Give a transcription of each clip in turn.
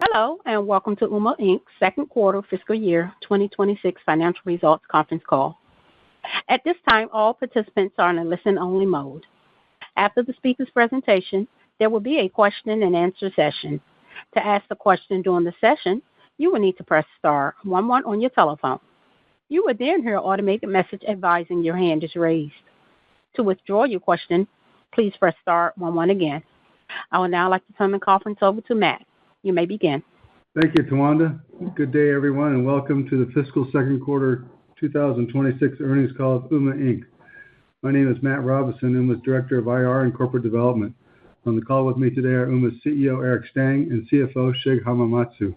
Hello, and welcome to Ooma Inc.'s second quarter fiscal year 2026 financial results conference call. At this time, all participants are in a listen-only mode. After the speaker's presentation, there will be a question-and-answer session. To ask a question during the session, you will need to press star 11 on your telephone. You will then hear an automated message advising your hand is raised. To withdraw your question, please press star 11 again. I would now like to turn the conference over to Matt. You may begin. Thank you, Tawanda. Good day, everyone, and welcome to the fiscal second quarter 2026 earnings call of Ooma Inc. My name is Matt Robinson, Ooma's Director of IR and Corporate Development. On the call with me today are Ooma's CEO, Eric Stang, and CFO, Shig Hamamatsu.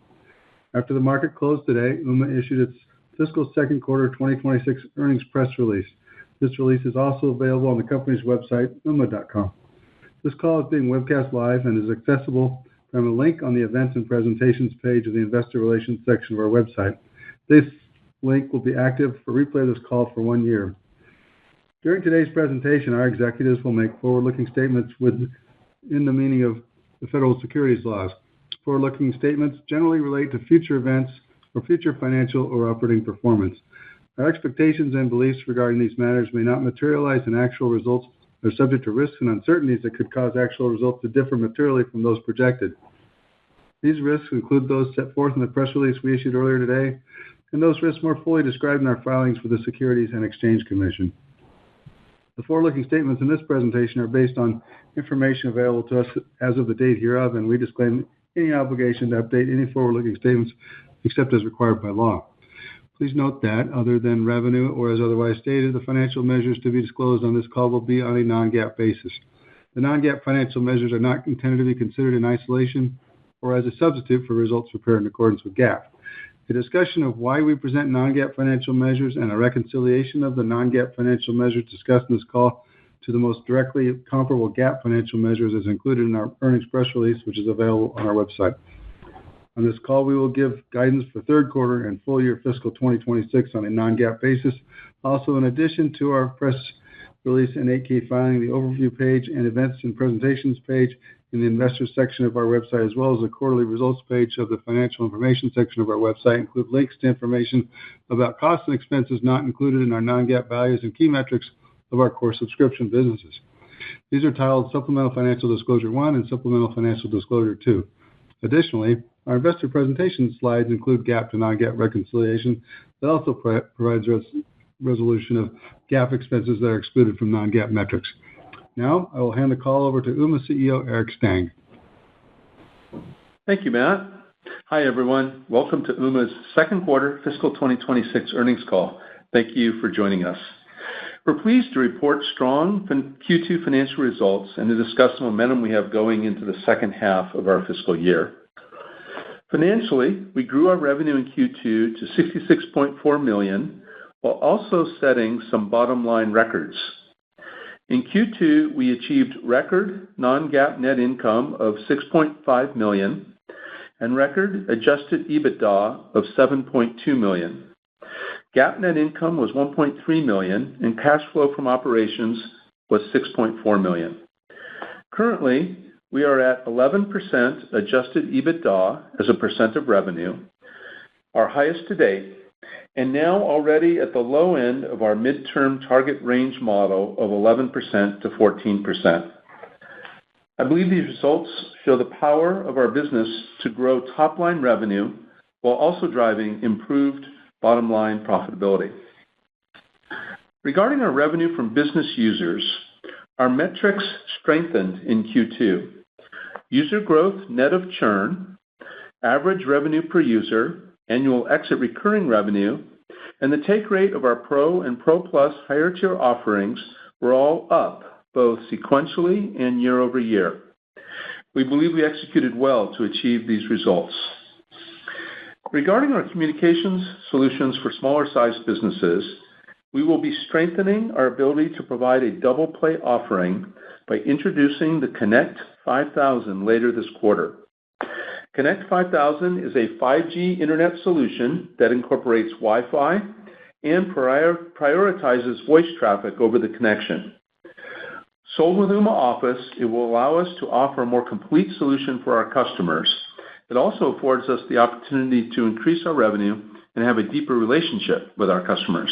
After the market closed today, Ooma issued its fiscal second quarter 2026 earnings press release. This release is also available on the company's website, ooma.com. This call is being webcast live and is accessible from a link on the Events and Presentations page of the Investor Relations section of our website. This link will be active for replay of this call for 1 year. During today's presentation, our executives will make forward-looking statements in the meaning of the federal securities laws. Forward-looking statements generally relate to future events or future financial or operating performance. Our expectations and beliefs regarding these matters may not materialize, and actual results are subject to risks and uncertainties that could cause actual results to differ materially from those projected. These risks include those set forth in the press release we issued earlier today, and those risks more fully described in our filings with the Securities and Exchange Commission. The forward-looking statements in this presentation are based on information available to us as of the date hereof, and we disclaim any obligation to update any forward-looking statements except as required by law. Please note that, other than revenue or as otherwise stated, the financial measures to be disclosed on this call will be on a non-GAAP basis. The non-GAAP financial measures are not intended to be considered in isolation or as a substitute for results prepared in accordance with GAAP. A discussion of why we present non-GAAP financial measures and a reconciliation of the non-GAAP financial measures discussed in this call to the most directly comparable GAAP financial measures is included in our earnings press release, which is available on our website. On this call, we will give guidance for third quarter and full year fiscal 2026 on a non-GAAP basis. Also, in addition to our press release and 8-K filing, the overview page and events and presentations page in the investors section of our website, as well as the quarterly results page of the financial information section of our website, include links to information about costs and expenses not included in our non-GAAP values and key metrics of our core subscription businesses. These are titled Supplemental Financial Disclosure 1 and Supplemental Financial Disclosure 2. Additionally, our investor presentation slides include GAAP to non-GAAP reconciliation that also provides resolution of GAAP expenses that are excluded from non-GAAP metrics. Now, I will hand the call over to Ooma CEO Eric Stang. Thank you, Matt. Hi, everyone. Welcome to Ooma's second quarter fiscal 2026 earnings call. Thank you for joining us. We're pleased to report strong Q2 financial results and to discuss the momentum we have going into the second half of our fiscal year. Financially, we grew our revenue in Q2 to $66.4 million, while also setting some bottom-line records. In Q2, we achieved record non-GAAP net income of $6.5 million and record adjusted EBITDA of $7.2 million. GAAP net income was $1.3 million, and cash flow from operations was $6.4 million. Currently, we are at 11% adjusted EBITDA as a percent of revenue, our highest to date, and now already at the low end of our midterm target range model of 11% to 14%. I believe these results show the power of our business to grow top-line revenue while also driving improved bottom-line profitability. Regarding our revenue from business users, our metrics strengthened in Q2. User growth net of churn, average revenue per user, annual exit recurring revenue, and the take rate of our Pro and Pro Plus higher tier offerings were all up, both sequentially and year over year. We believe we executed well to achieve these results. Regarding our communications solutions for smaller-sized businesses, we will be strengthening our ability to provide a double play offering by introducing the Connect 5000 later this quarter. Connect 5000 is a 5G internet solution that incorporates Wi-Fi and prioritizes voice traffic over the connection. Sold with Ooma Office, it will allow us to offer a more complete solution for our customers, It also affords us the opportunity to increase our revenue and have a deeper relationship with our customers.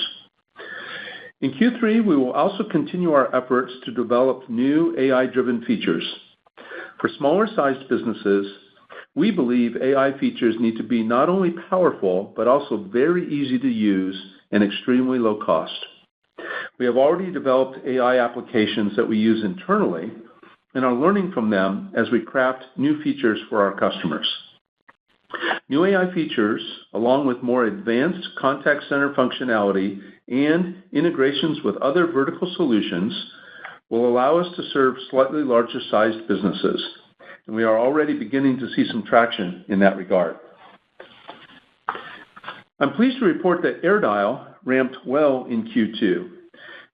In Q3, we will also continue our efforts to develop new AI-driven features. For smaller-sized businesses, we believe AI features need to be not only powerful, but also very easy to use and extremely low cost. We have already developed AI applications that we use internally and are learning from them as we craft new features for our customers. New AI features, along with more advanced contact center functionality and integrations with other vertical solutions, will allow us to serve slightly larger-sized businesses, and we are already beginning to see some traction in that regard. I'm pleased to report that AirDial ramped well in Q2.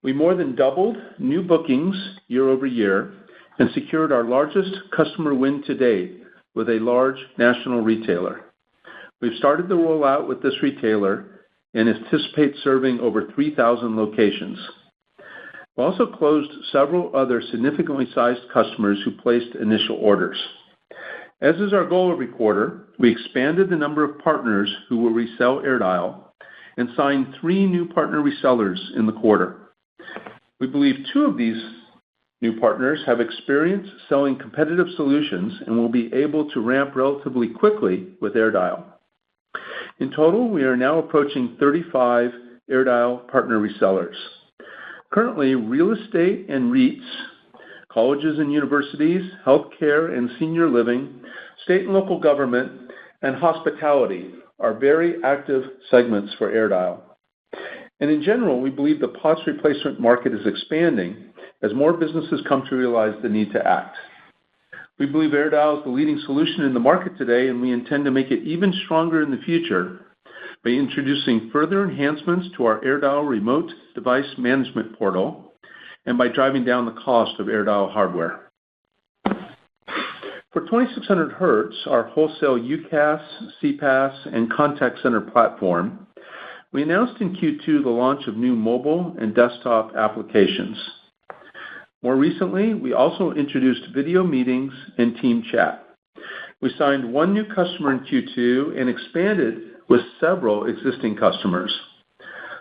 We more than doubled new bookings year over year and secured our largest customer win to date with a large national retailer. We've started the rollout with this retailer and anticipate serving over 3,000 locations. We also closed several other significantly sized customers who placed initial orders. As is our goal every quarter, we expanded the number of partners who will resell AirDial and signed 3 new partner resellers in the quarter. We believe 2 of these new partners have experience selling competitive solutions and will be able to ramp relatively quickly with AirDial. In total, we are now approaching 35 AirDial partner resellers. Currently, real estate and REITs, colleges and universities, healthcare and senior living, state and local government, and hospitality are very active segments for AirDial. And in general, we believe the POTS replacement market is expanding as more businesses come to realize the need to act. We believe AirDial is the leading solution in the market today, and we intend to make it even stronger in the future by introducing further enhancements to our AirDial remote device management portal and by driving down the cost of AirDial hardware. For 2600 Hertz, our wholesale UCaaS, CPaaS, and contact center platform, we announced in Q2 the launch of new mobile and desktop applications. More recently, we also introduced video meetings and team chat. We signed 1 new customer in Q2 and expanded with several existing customers.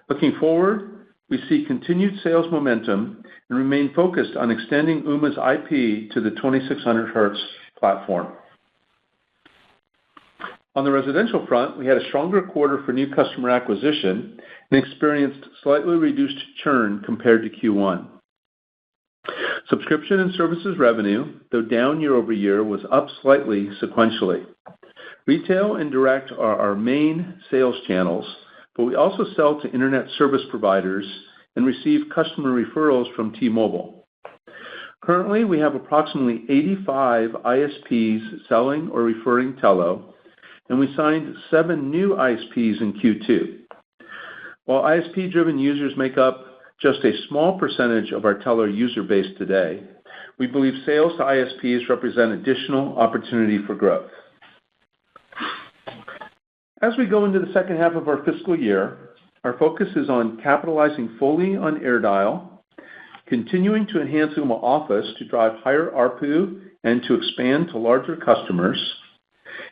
Looking forward, we see continued sales momentum and remain focused on extending Ooma's IP to the 2600 Hertz platform. On the residential front, we had a stronger quarter for new customer acquisition and experienced slightly reduced churn compared to Q1. Subscription and services revenue, though down year over year, was up slightly sequentially. Retail and direct are our main sales channels, but we also sell to internet service providers and receive customer referrals from T-Mobile. Currently, we have approximately 85 ISPs selling or referring Telo, and we signed 7 new ISPs in Q2. While ISP-driven users make up just a small percentage of our Telo user base today, we believe sales to ISPs represent additional opportunity for growth. As we go into the second half of our fiscal year, our focus is on capitalizing fully on AirDial, continuing to enhance Ooma Office to drive higher ARPU and to expand to larger customers,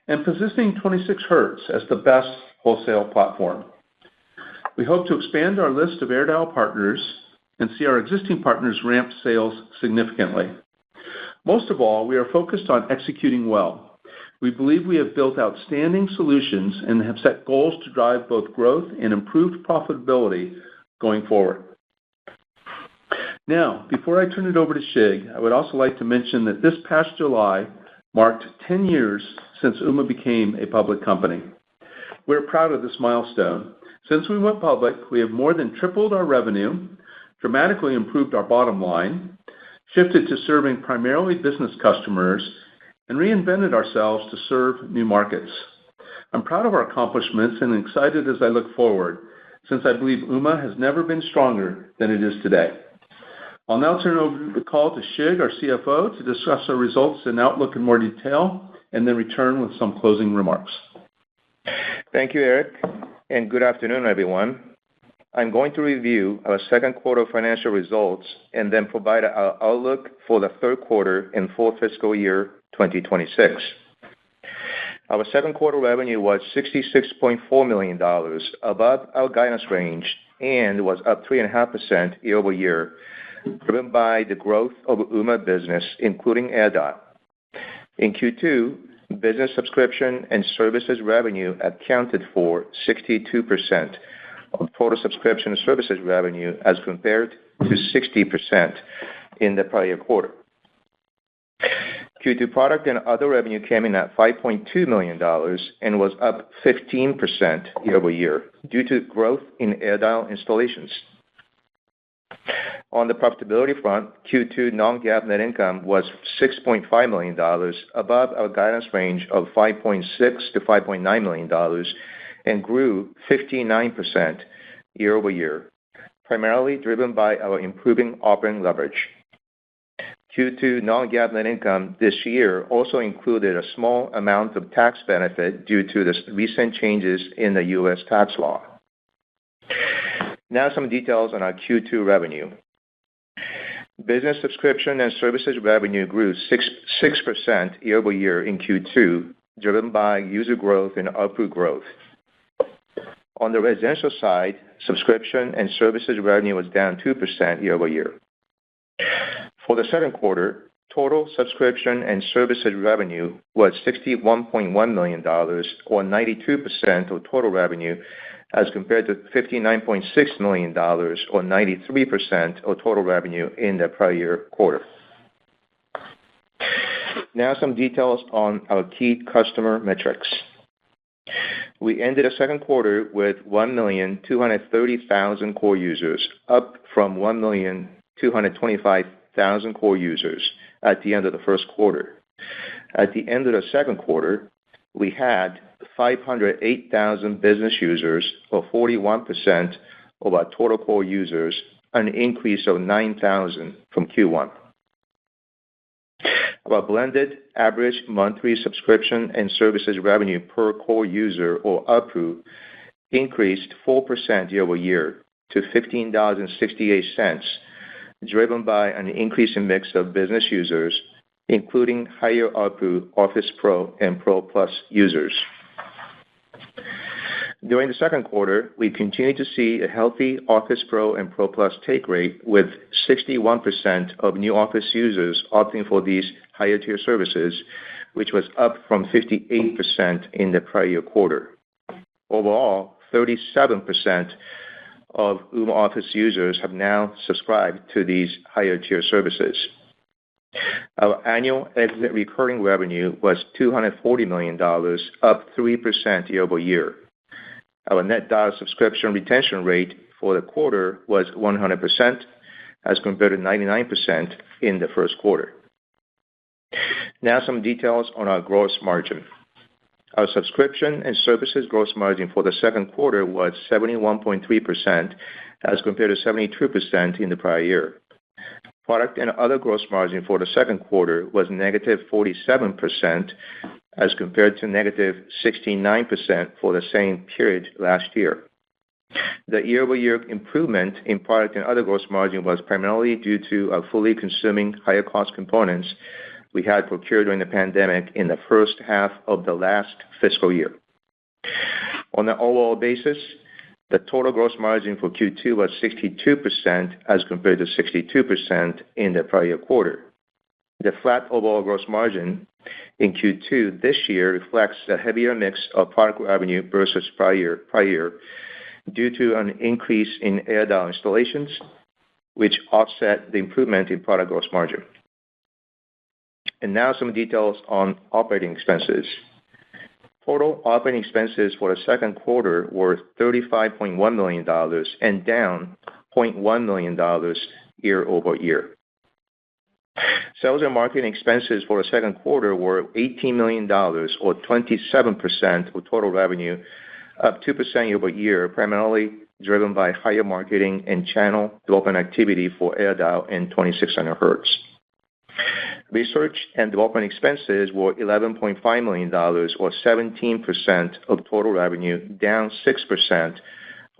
and positioning 26 Hertz as the best wholesale platform. We hope to expand our list of AirDial partners and see our existing partners ramp sales significantly. Most of all, we are focused on executing well. We believe we have built outstanding solutions and have set goals to drive both growth and improved profitability going forward. Now, before I turn it over to Shig, I would also like to mention that this past July marked 10 years since Ooma became a public company. We're proud of this milestone. Since we went public, we have more than tripled our revenue, dramatically improved our bottom line, shifted to serving primarily business customers, and reinvented ourselves to serve new markets. I'm proud of our accomplishments and excited as I look forward, since I believe Ooma has never been stronger than it is today. I'll now turn over the call to Shig, our CFO, to discuss our results and outlook in more detail, and then return with some closing remarks. Thank you, Eric, and good afternoon, everyone. I'm going to review our second quarter financial results and then provide our outlook for the third quarter and full fiscal year 2026. Our second quarter revenue was $66.4 million, above our guidance range, and was up 3.5% year-over-year, driven by the growth of Ooma business, including AirDial. In Q2, business subscription and services revenue accounted for 62% of total subscription and services revenue as compared to 60% in the prior quarter. Q2 product and other revenue came in at $5.2 million and was up 15% year-over-year due to growth in AirDial installations. On the profitability front, Q2 non-GAAP net income was $6.5 million, above our guidance range of $5.6 to $5.9 million, and grew 59% year-over-year, primarily driven by our improving operating leverage. Q2 non-GAAP net income this year also included a small amount of tax benefit due to the recent changes in the U.S. tax law. Now some details on our Q2 revenue. Business subscription and services revenue grew 6% year-over-year in Q2, driven by user growth and ARPU growth. On the residential side, subscription and services revenue was down 2% year-over-year. For the second quarter, total subscription and services revenue was $61.1 million, or 92% of total revenue, as compared to $59.6 million, or 93% of total revenue in the prior year quarter. Now some details on our key customer metrics. We ended the second quarter with 1,230,000 core users, up from 1,225,000 core users at the end of the first quarter. At the end of the second quarter, we had 508,000 business users, or 41% of our total core users, an increase of 9,000 from Q1. Our blended average monthly subscription and services revenue per core user, or ARPU, increased 4% year-over-year to $15.68, driven by an increase in mix of business users, including higher ARPU Office Pro and Pro Plus users. During the second quarter, we continued to see a healthy Office Pro and Pro Plus take rate, with 61% of new Office users opting for these higher tier services, which was up from 58% in the prior year quarter. Overall, 37% of Ooma Office users have now subscribed to these higher tier services. Our annual exit recurring revenue was $240 million, up 3% year-over-year. Our net dollar subscription retention rate for the quarter was 100%, as compared to 99% in the first quarter. Now some details on our gross margin. Our subscription and services gross margin for the second quarter was 71.3%, as compared to 72% in the prior year. Product and other gross margin for the second quarter was negative 47%, as compared to negative 69% for the same period last year. The year-over-year improvement in product and other gross margin was primarily due to fully consuming higher cost components we had procured during the pandemic in the first half of the last fiscal year. On an overall basis, the total gross margin for Q2 was 62%, as compared to 62% in the prior quarter. The flat overall gross margin in Q2 this year reflects a heavier mix of product revenue versus prior year due to an increase in AirDial installations, which offset the improvement in product gross margin. And now some details on operating expenses. Total operating expenses for the second quarter were $35.1 million and down $0.1 million year-over-year. Sales and marketing expenses for the second quarter were $18 million, or 27% of total revenue, up 2% year-over-year, primarily driven by higher marketing and channel development activity for AirDial and 2600 Hz. Research and development expenses were $11.5 million, or 17% of total revenue, down 6%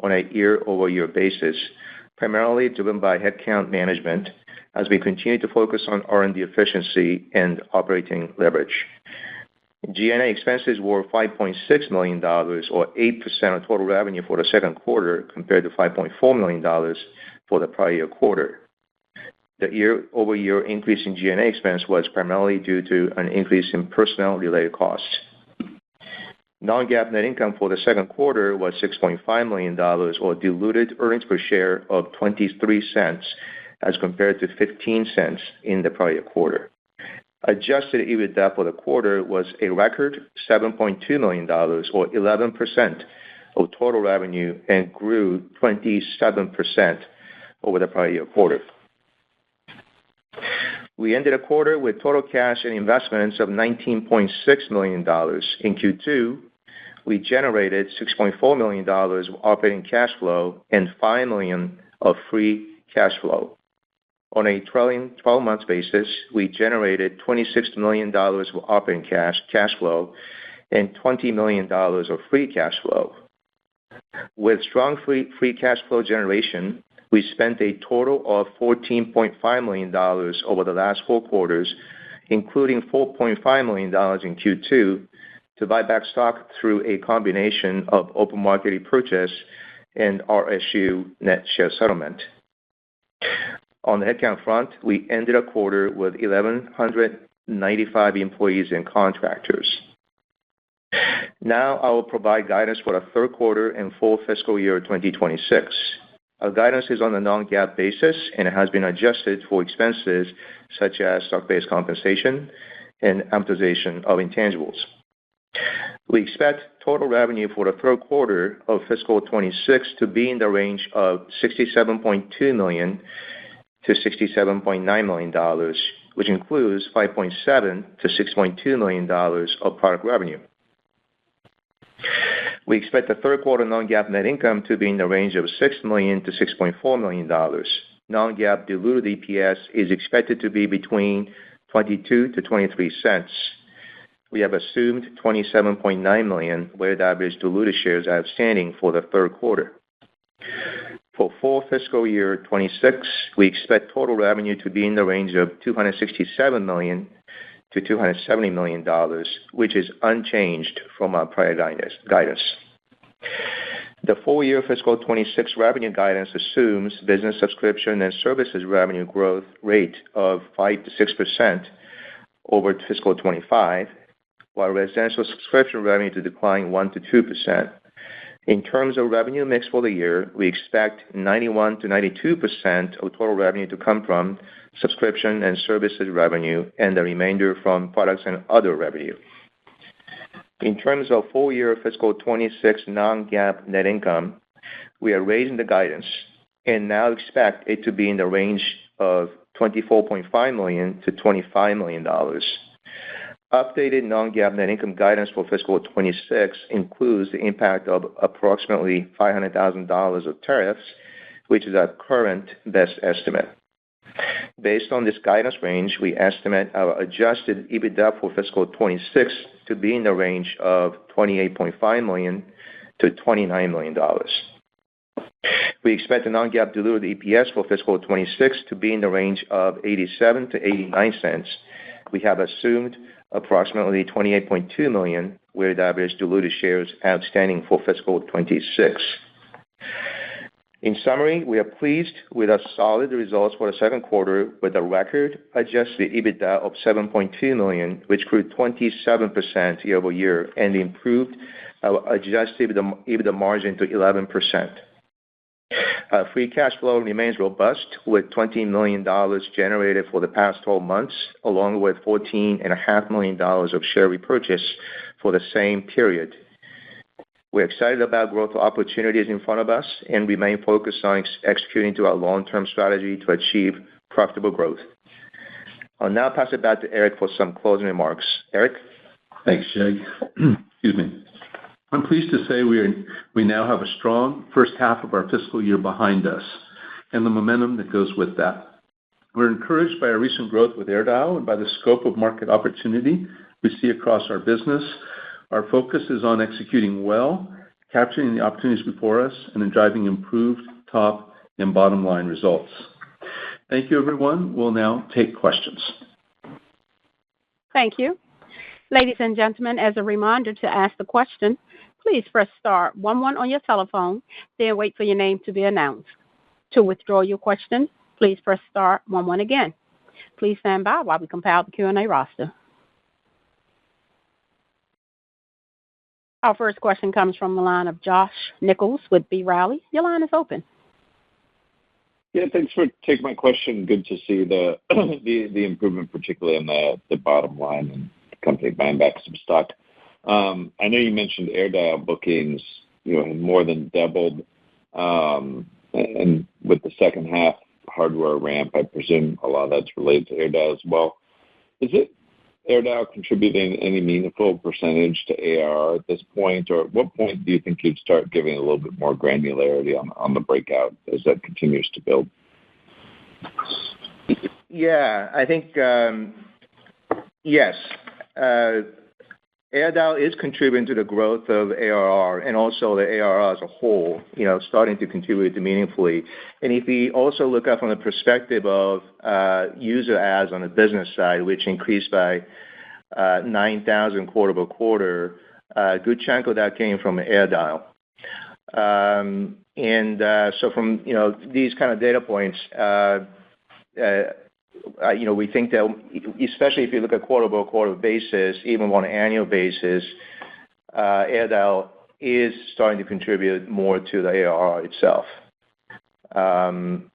on a year-over-year basis, primarily driven by headcount management as we continue to focus on R&D efficiency and operating leverage. G&A expenses were $5.6 million, or 8% of total revenue for the second quarter, compared to $5.4 million for the prior year quarter. The year-over-year increase in G&A expense was primarily due to an increase in personnel-related costs. Non-GAAP net income for the second quarter was $6.5 million, or diluted earnings per share of 23 cents, as compared to 15 cents in the prior quarter. Adjusted EBITDA for the quarter was a record $7.2 million, or 11% of total revenue, and grew 27% over the prior year quarter. We ended the quarter with total cash and investments of $19.6 million. In Q2, we generated $6.4 million of operating cash flow and $5 million of free cash flow. On a trailing 12-month basis, we generated $26 million of operating cash flow and $20 million of free cash flow. With strong free cash flow generation, we spent a total of $14.5 million over the last 4 quarters, including $4.5 million in Q2, to buy back stock through a combination of open market repurchase and RSU net share settlement. On the headcount front, we ended a quarter with 1,195 employees and contractors. Now I will provide guidance for the third quarter and full fiscal year 2026. Our guidance is on a non-GAAP basis, and it has been adjusted for expenses such as stock-based compensation and amortization of intangibles. We expect total revenue for the third quarter of fiscal 26 to be in the range of $67.2 million to $67.9 million, which includes $5.7 to $6.2 million of product revenue. We expect the third quarter non-GAAP net income to be in the range of $6 million to $6.4 million. Non-GAAP diluted EPS is expected to be between 22 to 23 cents. We have assumed 27.9 million weighted average diluted shares outstanding for the third quarter. For full fiscal year 26, we expect total revenue to be in the range of $267 million to $270 million, which is unchanged from our prior guidance. The full year fiscal 26 revenue guidance assumes business subscription and services revenue growth rate of 5 to 6% over fiscal 25, while residential subscription revenue to decline 1 to 2%. In terms of revenue mix for the year, we expect 91 to 92% of total revenue to come from subscription and services revenue, and the remainder from products and other revenue. In terms of full year fiscal 26 non-GAAP net income, we are raising the guidance and now expect it to be in the range of $24.5 million to $25 million. Updated non-GAAP net income guidance for fiscal 26 includes the impact of approximately $500,000 of tariffs, which is our current best estimate. Based on this guidance range, we estimate our adjusted EBITDA for fiscal 26 to be in the range of $28.5 million to $29 million. We expect the non-GAAP diluted EPS for fiscal 26 to be in the range of 87 to 89 cents. We have assumed approximately 28.2 million weighted average diluted shares outstanding for fiscal 26. In summary, we are pleased with our solid results for the second quarter with a record adjusted EBITDA of $7.2 million, which grew 27% year over year and improved our adjusted EBITDA margin to 11%. Our free cash flow remains robust, with $20 million generated for the past 12 months, along with $14.5 million of share repurchase for the same period. We're excited about growth opportunities in front of us and remain focused on executing to our long-term strategy to achieve profitable growth. I'll now pass it back to Eric for some closing remarks. Eric? Thanks, Jag. Excuse me. I'm pleased to say we now have a strong first half of our fiscal year behind us and the momentum that goes with that. We're encouraged by our recent growth with AirDial and by the scope of market opportunity we see across our business. Our focus is on executing well, capturing the opportunities before us, and in driving improved top and bottom line results. Thank you, everyone. We'll now take questions. Thank you. Ladies and gentlemen, as a reminder to ask the question, please press star 11 on your telephone, then wait for your name to be announced. To withdraw your question, please press star 11 again. Please stand by while we compile the Q&A roster. Our first question comes from the line of Josh Nichols with B. Riley. Your line is open. Yeah, thanks for taking my question. Good to see the improvement, particularly on the bottom line and the company buying back some stock. I know you mentioned AirDial bookings, had more than doubled, and with the second half hardware ramp, I presume a lot of that's related to AirDial as well. Is it AirDial contributing any meaningful percentage to ARR at this point, or at what point do you think you'd start giving a little bit more granularity on the breakout as that continues to build? Yeah, I think, yes. AirDial is contributing to the growth of ARR and also the ARR as a whole, starting to contribute meaningfully. And if we also look at from the perspective of user adds on the business side, which increased by 9,000 quarter-over-quarter, a good chunk of that came from AirDial. So from these kind of data points, we think that, especially if you look at quarter-over-quarter basis, even on an annual basis, AirDial is starting to contribute more to the ARR itself. And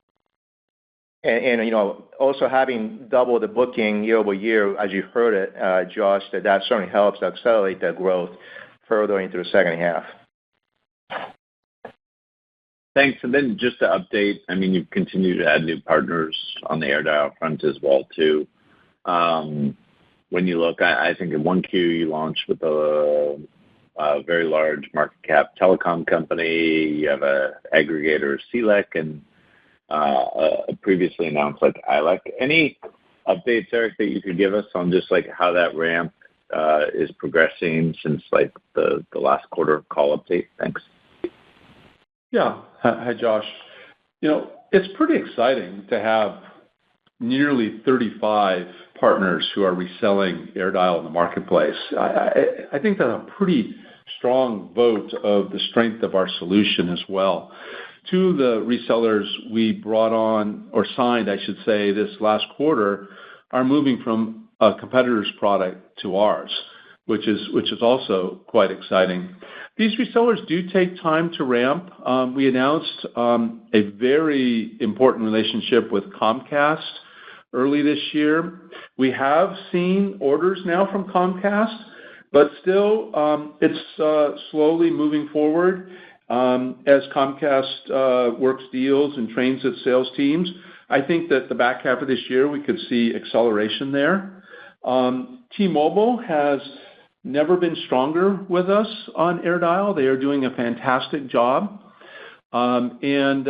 also having double the booking year-over-year, as you heard it, Josh, that certainly helps accelerate that growth further into the second half. Thanks. And then just to update, you've continued to add new partners on the AirDial front as well, too. When you look, I think in 1Q, you launched with a very large market cap telecom company. You have an aggregator, CLEC, and a previously announced ILEC. Any updates, Eric, that you could give us on just how that ramp is progressing since the last quarter call update? Thanks. Yeah. Hi, Josh. It's pretty exciting to have nearly 35 partners who are reselling AirDial in the marketplace. I think that's a pretty strong vote of the strength of our solution as well. Two of the resellers we brought on, or signed, I should say, this last quarter, are moving from a competitor's product to ours, which is also quite exciting. These resellers do take time to ramp. We announced a very important relationship with Comcast early this year. We have seen orders now from Comcast, but still it's slowly moving forward as Comcast works deals and trains its sales teams. I think that the back half of this year we could see acceleration there. T-Mobile has never been stronger with us on AirDial. They are doing a fantastic job. And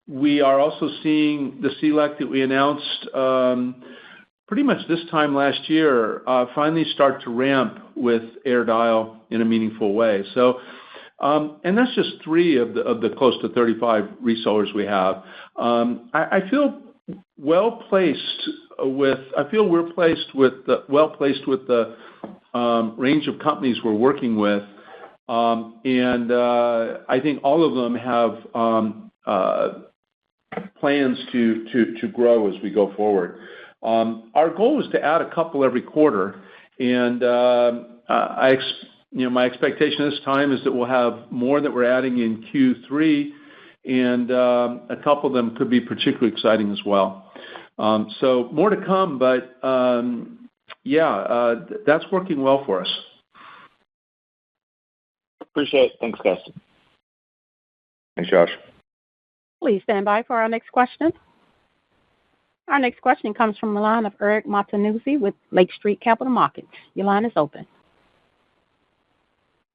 we are also seeing the CLEC that we announced pretty much this time last year finally start to ramp with AirDial in a meaningful way. So, and that's just 3 of the close to 35 resellers we have. I feel we're placed with the range of companies we're working with, and I think all of them have plans to grow as we go forward. Our goal is to add a couple every quarter, and my expectation this time is that we'll have more that we're adding in Q3, and a couple of them could be particularly exciting as well. So more to come, but that's working well for us. Appreciate it. Thanks, guys. Thanks, Josh. Please stand by for our next question. Our next question comes from the line of Eric Martinuzzi with Lake Street Capital Markets. Your line is open.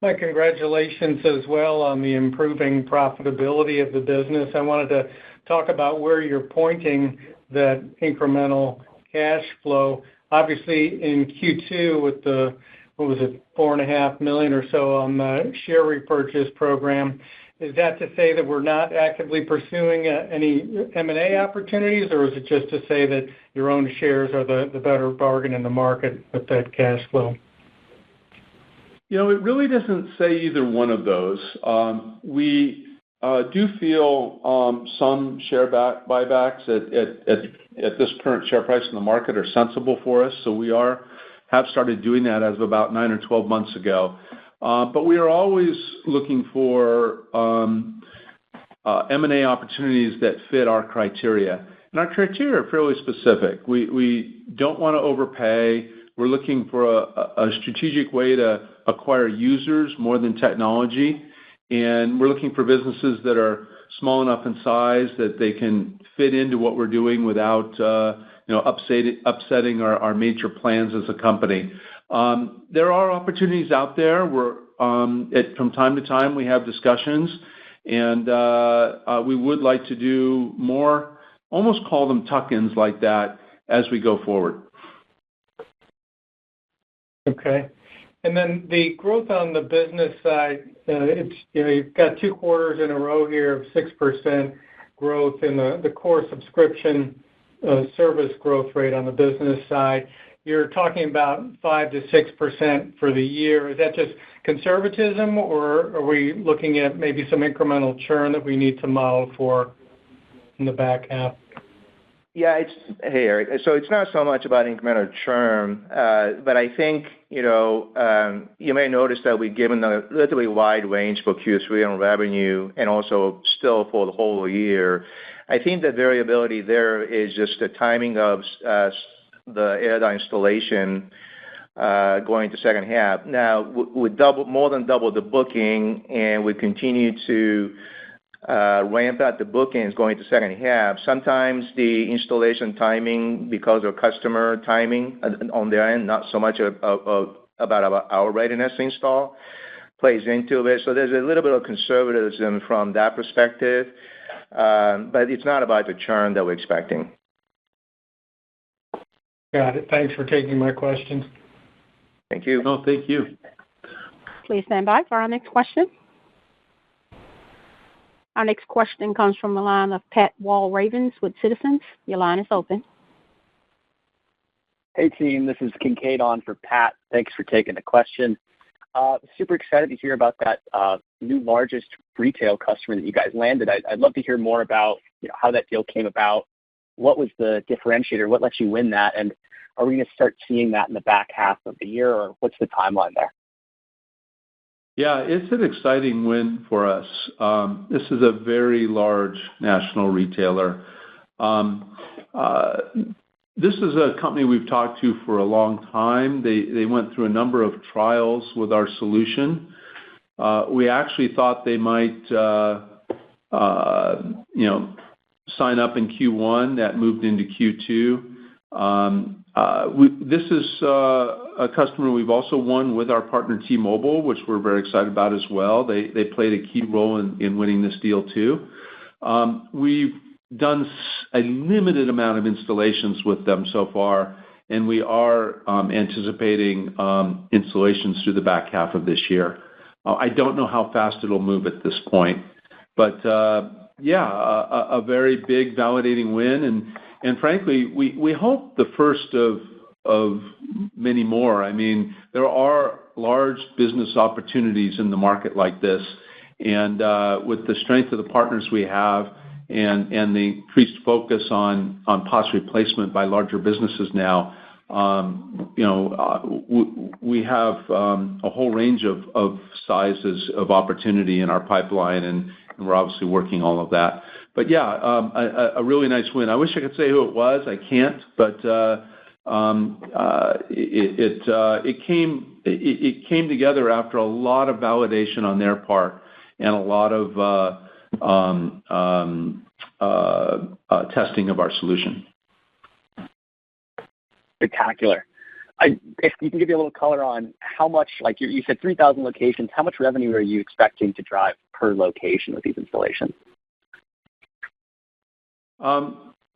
My congratulations as well on the improving profitability of the business. I wanted to talk about where you're pointing that incremental cash flow. Obviously, in Q2 with the, $4.5 million or so on the share repurchase program, is that to say that we're not actively pursuing any M&A opportunities, or is it just to say that your own shares are the better bargain in the market with that cash flow? It really doesn't say either one of those. We do feel some share buybacks at this current share price in the market are sensible for us, so we have started doing that as of about 9 or 12 months ago. But we are always looking for M&A opportunities that fit our criteria. And our criteria are fairly specific. We don't want to overpay. We're looking for a strategic way to acquire users more than technology. And we're looking for businesses that are small enough in size that they can fit into what we're doing without upsetting our major plans as a company. There are opportunities out there where from time to time we have discussions, and we would like to do more, almost call them tuck-ins like that as we go forward. Okay. And then the growth on the business side, you've got 2 quarters in a row here of 6% growth in the core subscription service growth rate on the business side. You're talking about 5 to 6% for the year. Is that just conservatism, or are we looking at maybe some incremental churn that we need to model for in the back half? Yeah, hey, Eric. So it's not so much about incremental churn, but I think, you may notice that we've given a relatively wide range for Q3 on revenue and also still for the whole year. I think the variability there is just the timing of the AirDial installation going to second half. Now, we more than double the booking, and we continue to ramp up the bookings going to second half. Sometimes the installation timing, because of customer timing on their end, not so much about our readiness to install, plays into it. So there's a little bit of conservatism from that perspective, but it's not about the churn that we're expecting. Got it. Thanks for taking my questions. Thank you. No, thank you. Please stand by for our next question. Our next question comes from the line of Pat Walravens with Citizens. Your line is open. Hey, team. This is Kincaid on for Pat. Thanks for taking the question. Super excited to hear about that new largest retail customer that you guys landed. I'd love to hear more about how that deal came about. What was the differentiator? What lets you win that? And are we going to start seeing that in the back half of the year, or what's the timeline there? Yeah, it's an exciting win for us. This is a very large national retailer. This is a company we've talked to for a long time. They went through a number of trials with our solution. We actually thought they might, sign up in Q1. That moved into Q2. This is a customer we've also won with our partner T-Mobile, which we're very excited about as well. They played a key role in winning this deal too. We've done a limited amount of installations with them so far, and we are anticipating installations through the back half of this year. I don't know how fast it'll move at this point, but a very big validating win, and frankly, we hope the first of many more. I mean, there are large business opportunities in the market like this, and with the strength of the partners we have and the increased focus on POS replacement by larger businesses now, we have a whole range of sizes of opportunity in our pipeline, and we're obviously working all of that. But a really nice win. I wish I could say who it was. I can't, but it came together after a lot of validation on their part and a lot of testing of our solution. Spectacular. If you can give me a little color on how much, like you said, 3,000 locations, how much revenue are you expecting to drive per location with these installations?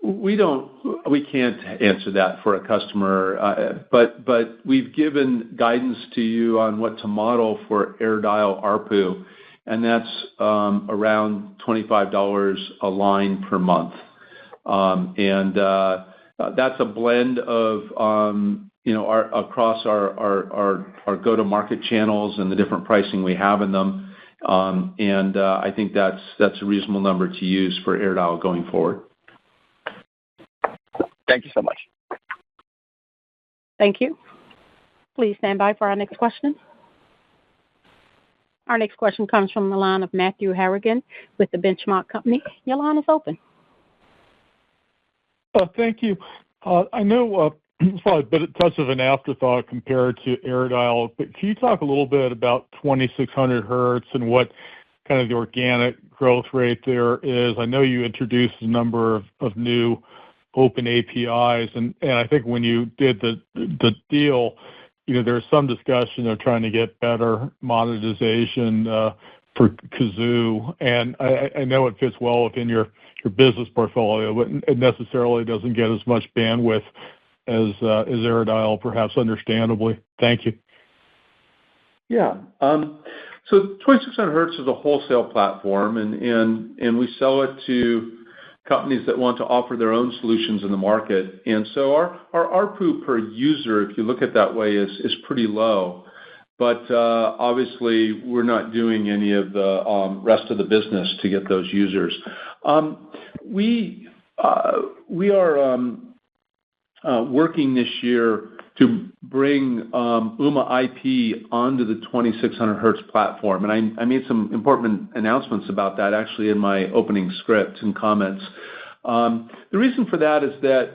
We can't answer that for a customer, but we've given guidance to you on what to model for AirDial ARPU, and that's around $25 a line per month. That's a blend of across our go-to-market channels and the different pricing we have in them. I think that's a reasonable number to use for AirDial going forward. Thank you so much. Thank you. Please stand by for our next question. Our next question comes from the line of Matthew Harrigan with The Benchmark Company. Your line is open. Thank you. I know it's probably a bit touch of an afterthought compared to AirDial, but can you talk a little bit about 2600 hertz and what kind of the organic growth rate there is? I know you introduced a number of new open APIs, and I think when you did the deal, there was some discussion of trying to get better monetization for Kazoo, and I know it fits well within your business portfolio, but it necessarily doesn't get as much bandwidth as AirDial, perhaps understandably. Thank you. Yeah. So 2600 hertz is a wholesale platform, and we sell it to companies that want to offer their own solutions in the market. And so our ARPU per user, if you look at it that way, is pretty low. But obviously, we're not doing any of the rest of the business to get those users. We are working this year to bring Ooma IP onto the 2600 hertz platform, and I made some important announcements about that actually in my opening script and comments. The reason for that is that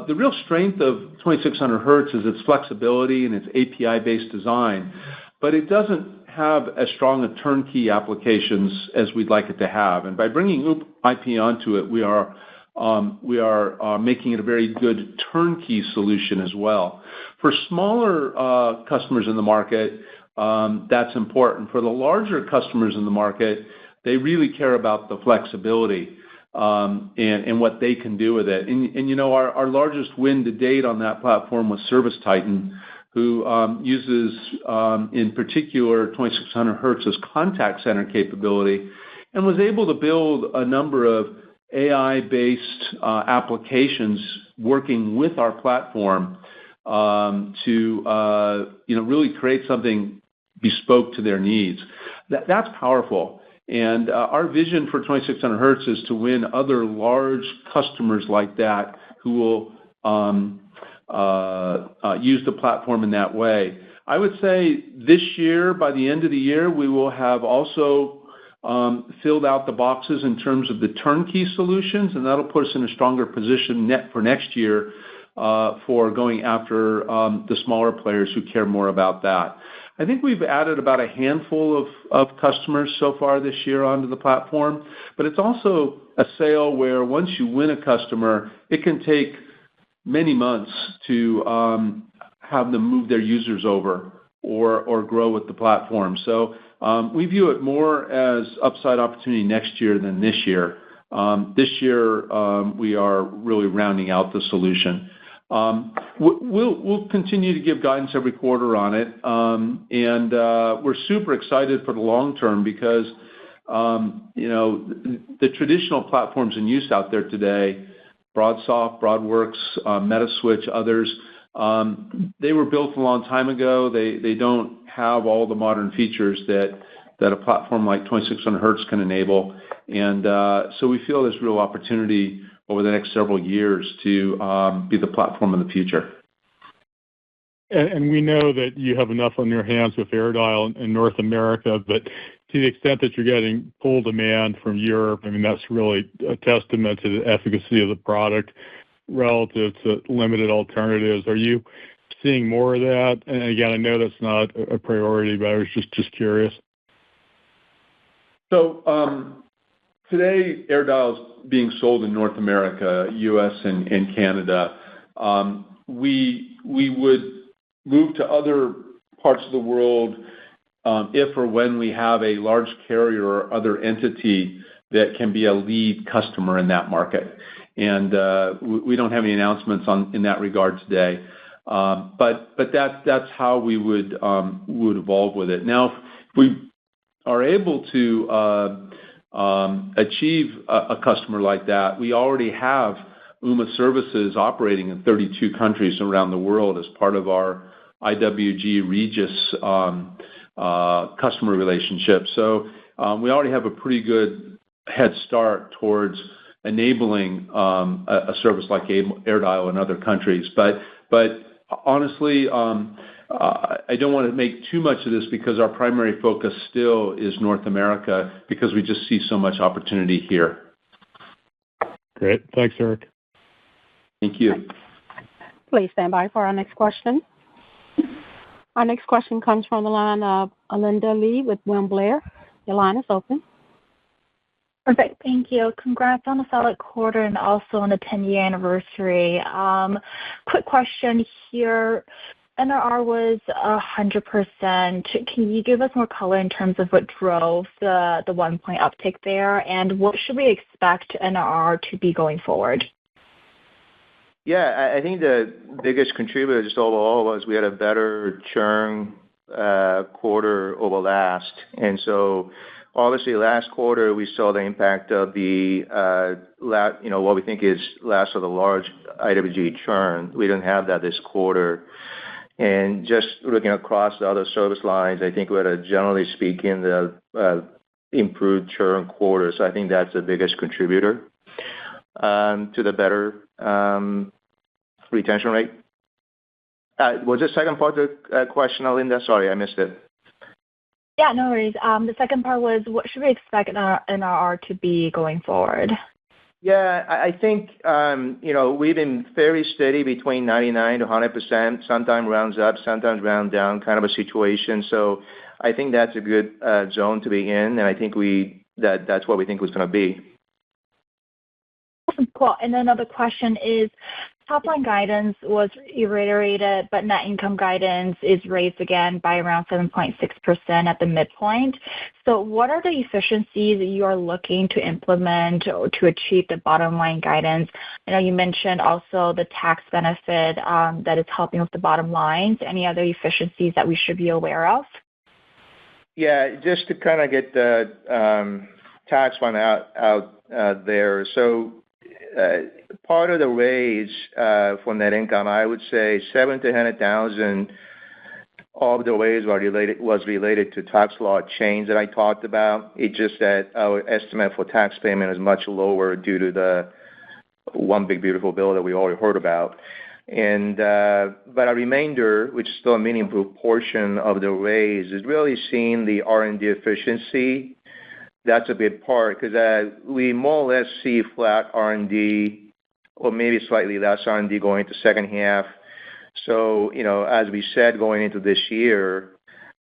the real strength of 2600 hertz is its flexibility and its API-based design, but it doesn't have as strong a turnkey applications as we'd like it to have. And by bringing Ooma IP onto it, we are making it a very good turnkey solution as well. For smaller customers in the market, that's important. For the larger customers in the market, they really care about the flexibility and what they can do with it. And our largest win to date on that platform was ServiceTitan, who uses, in particular, 2600 hertz as contact center capability, and was able to build a number of AI-based applications working with our platform to really create something bespoke to their needs. That's powerful. And our vision for 2600 hertz is to win other large customers like that who will use the platform in that way. I would say this year, by the end of the year, we will have also filled out the boxes in terms of the turnkey solutions, and that'll put us in a stronger position for next year for going after the smaller players who care more about that. I think we've added about a handful of customers so far this year onto the platform, but it's also a sale where once you win a customer, it can take many months to have them move their users over or grow with the platform. So we view it more as upside opportunity next year than this year. This year, we are really rounding out the solution. We'll continue to give guidance every quarter on it, and we're super excited for the long term because the traditional platforms in use out there today, BroadSoft, BroadWorks, Metaswitch, others, they were built a long time ago. They don't have all the modern features that a platform like 2600 hertz can enable. And so we feel there's real opportunity over the next several years to be the platform of the future. And we know that you have enough on your hands with AirDial in North America, but to the extent that you're getting full demand from Europe, I mean, that's really a testament to the efficacy of the product relative to limited alternatives. Are you seeing more of that? And again, I know that's not a priority, but I was just curious. So today, AirDial is being sold in North America, U.S. and Canada. We would move to other parts of the world if or when we have a large carrier or other entity that can be a lead customer in that market. And we don't have any announcements in that regard today. But that's how we would evolve with it. Now, if we are able to achieve a customer like that, we already have Ooma services operating in 32 countries around the world as part of our IWG Regis customer relationship. So we already have a pretty good head start towards enabling a service like AirDial in other countries. But honestly, I don't want to make too much of this because our primary focus still is North America because we just see so much opportunity here. Great. Thanks, Eric. Thank you. Please stand by for our next question. Our next question comes from the line of Alinda Lee with William Blair. Your line is open. Perfect. Thank you. Congrats on a solid quarter and also on the 10-year anniversary. Quick question here. NRR was 100%. Can you give us more color in terms of what drove the 1 point uptick there, and what should we expect NRR to be going forward? Yeah, I think the biggest contributor just overall was we had a better churn quarter over last. And so obviously last quarter we saw the impact of the what we think is last of the large IWG churn. We didn't have that this quarter. And just looking across the other service lines, I think we had, generally speaking, the improved churn quarter. So I think that's the biggest contributor to the better retention rate. Was the second part of the question, Alinda? Sorry, I missed it. Yeah, no worries. The second part was, what should we expect NRR to be going forward? Yeah, I think, we've been very steady between 99 to 100%, sometimes rounds up, sometimes round down kind of a situation. So I think that's a good zone to be in, and I think that's what we think was going to be. Awesome, cool. And then another question is, top-line guidance was reiterated, but net income guidance is raised again by around 7.6% at the midpoint. So what are the efficiencies that you are looking to implement to achieve the bottom-line guidance? I know you mentioned also the tax benefit that is helping with the bottom lines. Any other efficiencies that we should be aware of? Yeah, just to kind of get the tax one out there. So part of the raise for net income, I would say $700,000 to $100,000 of the raise was related to tax law change that I talked about. It's just that our estimate for tax payment is much lower due to the one big beautiful bill that we already heard about. And but a remainder, which is still a meaningful portion of the raise, is really seeing the R&D efficiency. That's a big part because we more or less see flat R&D or maybe slightly less R&D going into second half. So, as we said going into this year,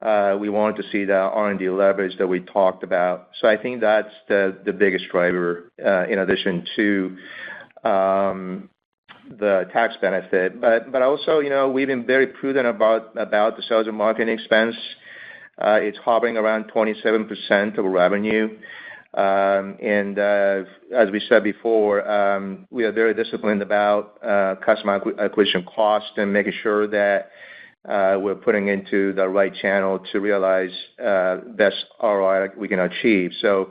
we wanted to see the R&D leverage that we talked about. So I think that's the biggest driver in addition to the tax benefit. But also, we've been very prudent about the sales and marketing expense. It's hovering around 27% of revenue. And as we said before, we are very disciplined about customer acquisition cost and making sure that we're putting into the right channel to realize best ROI we can achieve. So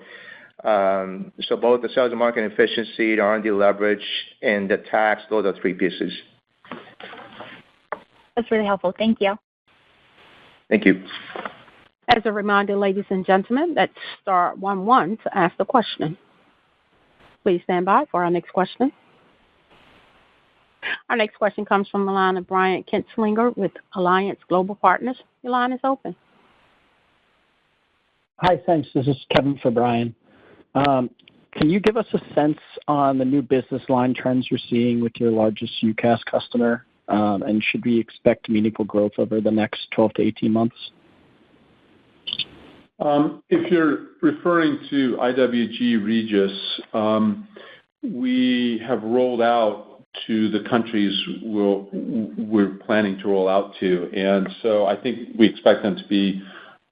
both the sales and marketing efficiency, the R&D leverage, and the tax, those are three pieces. That's really helpful. Thank you. Thank you. As a reminder, ladies and gentlemen, that's star 11 to ask the question. Please stand by for our next question. Our next question comes from the line of Brian Kinstlinger with Alliance Global Partners. Your line is open. Hi, thanks. This is Kevin for Brian. Can you give us a sense on the new business line trends you're seeing with your largest UCaaS customer? And should we expect meaningful growth over the next 12 to 18 months? If you're referring to IWG Regis, we have rolled out to the countries we're planning to roll out to. And so I think we expect them to be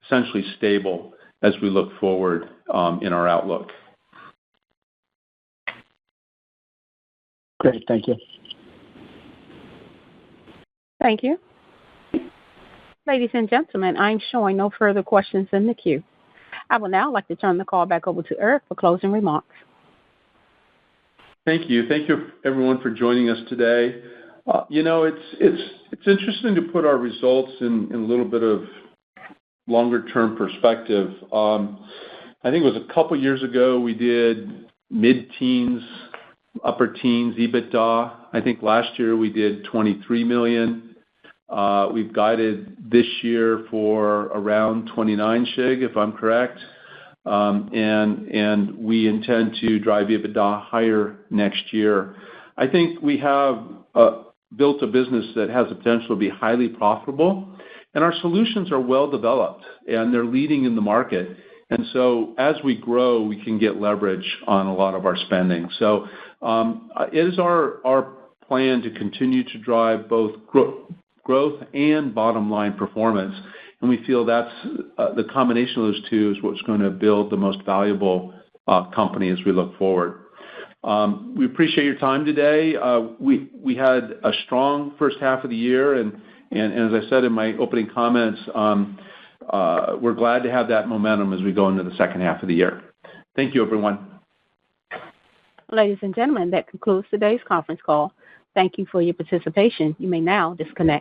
essentially stable as we look forward in our outlook. Great. Thank you. Thank you. Ladies and gentlemen, I'm showing no further questions in the queue. I would now like to turn the call back over to Eric for closing remarks. Thank you. Thank you, everyone, for joining us today. It's interesting to put our results in a little bit of longer-term perspective. I think it was a couple years ago we did mid-teens, upper teens EBITDA. I think last year we did $23 million. We've guided this year for around 29 shig, if I'm correct. And we intend to drive EBITDA higher next year. I think we have built a business that has the potential to be highly profitable, and our solutions are well developed, and they're leading in the market. And so as we grow, we can get leverage on a lot of our spending. So it is our plan to continue to drive both growth and bottom line performance. And we feel that's the combination of those two is what's going to build the most valuable company as we look forward. We appreciate your time today. We had a strong first half of the year, and as I said in my opening comments, we're glad to have that momentum as we go into the second half of the year. Thank you, everyone. Ladies and gentlemen, that concludes today's conference call. Thank you for your participation. You may now disconnect.